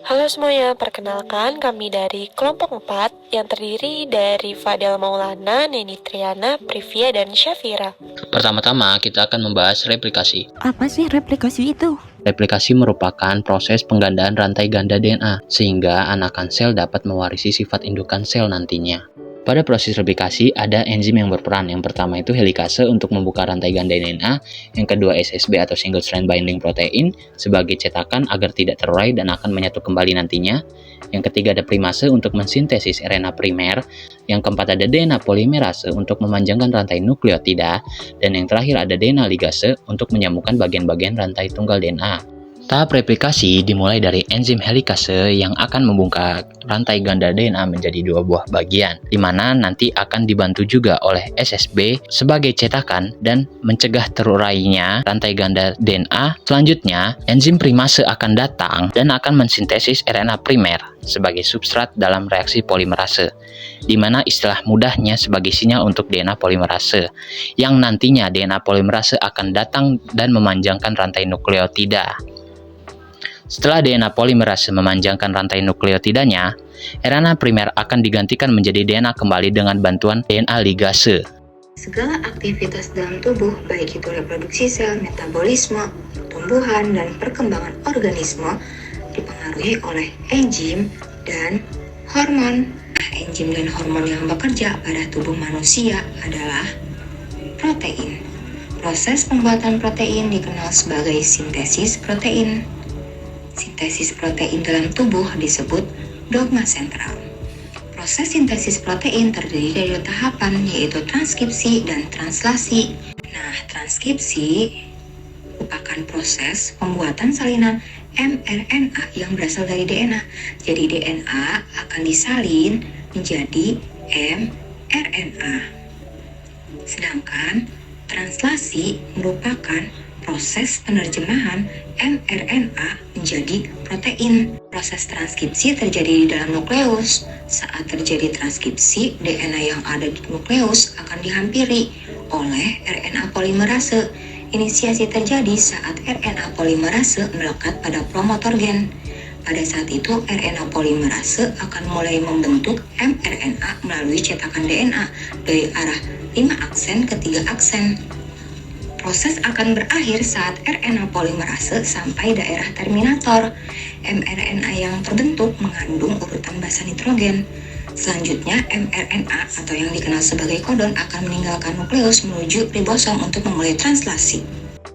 Halo semuanya, perkenalkan kami dari kelompok 4 yang terdiri dari Fadel Maulana, Neni Triana, Privia, dan Syafira. Pertama-tama, kita akan membahas replikasi. Apa sih replikasi itu? Replikasi merupakan proses penggandaan rantai ganda DNA, sehingga anakan sel dapat mewarisi sifat indukan sel nantinya. Pada proses replikasi, ada enzim yang berperan. Yang pertama itu helikase untuk membuka rantai ganda DNA, yang kedua SSB atau single strand binding protein sebagai cetakan agar tidak terurai dan akan menyatu kembali nantinya. Yang ketiga ada primase untuk mensintesis RNA primer, yang keempat ada DNA polimerase untuk memanjangkan rantai nukleotida, dan yang terakhir ada DNA ligase untuk menyambungkan bagian-bagian rantai tunggal DNA. Tahap replikasi dimulai dari enzim helikase yang akan membuka rantai ganda DNA menjadi dua buah bagian, di mana nanti akan dibantu juga oleh SSB sebagai cetakan dan mencegah terurainya rantai ganda DNA. Selanjutnya, enzim primase akan datang dan akan mensintesis RNA primer sebagai substrat dalam reaksi polimerase, di mana istilah mudahnya sebagai sinyal untuk DNA polimerase, yang nantinya DNA polimerase akan datang dan memanjangkan rantai nukleotida. Setelah DNA polimerase memanjangkan rantai nukleotidanya, RNA primer akan digantikan menjadi DNA kembali dengan bantuan DNA ligase. Segala aktivitas dalam tubuh, baik itu reproduksi sel, metabolisme, tumbuhan, dan perkembangan organisme, dipengaruhi oleh enzim dan hormon. Enzim dan hormon yang bekerja pada tubuh manusia adalah protein. Proses pembuatan protein dikenal sebagai sintesis protein. Sintesis protein dalam tubuh disebut dogma sentral. Proses sintesis protein terdiri dari dua tahapan, yaitu transkripsi dan translasi. Nah, transkripsi merupakan proses pembuatan salinan mRNA yang berasal dari DNA. Jadi DNA akan disalin menjadi mRNA. Sedangkan translasi merupakan proses penerjemahan mRNA menjadi protein. Proses transkripsi terjadi di dalam nukleus. Saat terjadi transkripsi, DNA yang ada di nukleus akan dihampiri oleh RNA polimerase. Inisiasi terjadi saat RNA polimerase melekat pada promotor gen. Pada saat itu, RNA polimerase akan mulai membentuk mRNA melalui cetakan DNA dari arah 5 aksen ke 3 aksen. Proses akan berakhir saat RNA polimerase sampai daerah terminator. mRNA yang terbentuk mengandung urutan basa nitrogen. Selanjutnya, mRNA atau yang dikenal sebagai kodon akan meninggalkan nukleus menuju ribosom untuk memulai translasi.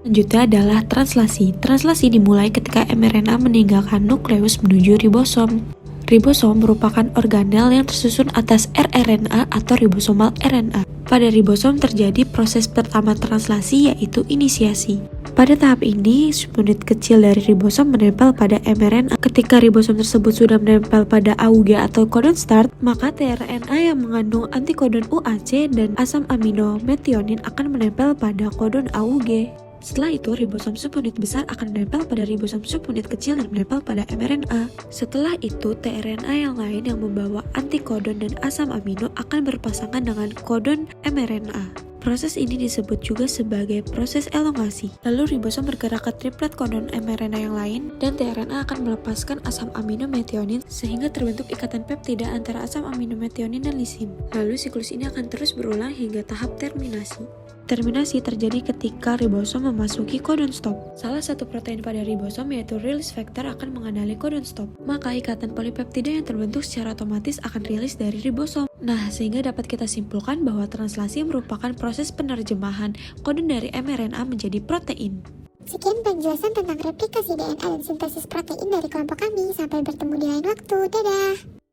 Selanjutnya adalah translasi. Translasi dimulai ketika mRNA meninggalkan nukleus menuju ribosom. Ribosom merupakan organel yang tersusun atas rRNA atau ribosomal RNA. Pada ribosom terjadi proses pertama translasi, yaitu inisiasi. Pada tahap ini, subunit kecil dari ribosom menempel pada mRNA. Ketika ribosom tersebut sudah menempel pada AUG atau kodon start, maka tRNA yang mengandung antikodon UAC dan asam amino metionin akan menempel pada kodon AUG. Setelah itu, ribosom subunit besar akan menempel pada ribosom subunit kecil dan menempel pada mRNA. Setelah itu, tRNA yang lain yang membawa antikodon dan asam amino akan berpasangan dengan kodon mRNA. Proses ini disebut juga sebagai proses elongasi. Lalu ribosom bergerak ke triplet kodon mRNA yang lain, dan tRNA akan melepaskan asam amino metionin sehingga terbentuk ikatan peptida antara asam amino metionin dan lisin. Lalu siklus ini akan terus berulang hingga tahap terminasi. Terminasi terjadi ketika ribosom memasuki kodon stop. Salah satu protein pada ribosom, yaitu release factor, akan mengenali kodon stop. Maka ikatan polipeptida yang terbentuk secara otomatis akan rilis dari ribosom. Nah, sehingga dapat kita simpulkan bahwa translasi merupakan proses penerjemahan kodon dari mRNA menjadi protein. Sekian penjelasan tentang replikasi DNA dan sintesis protein dari kelompok kami. Sampai bertemu di lain waktu. Dadah!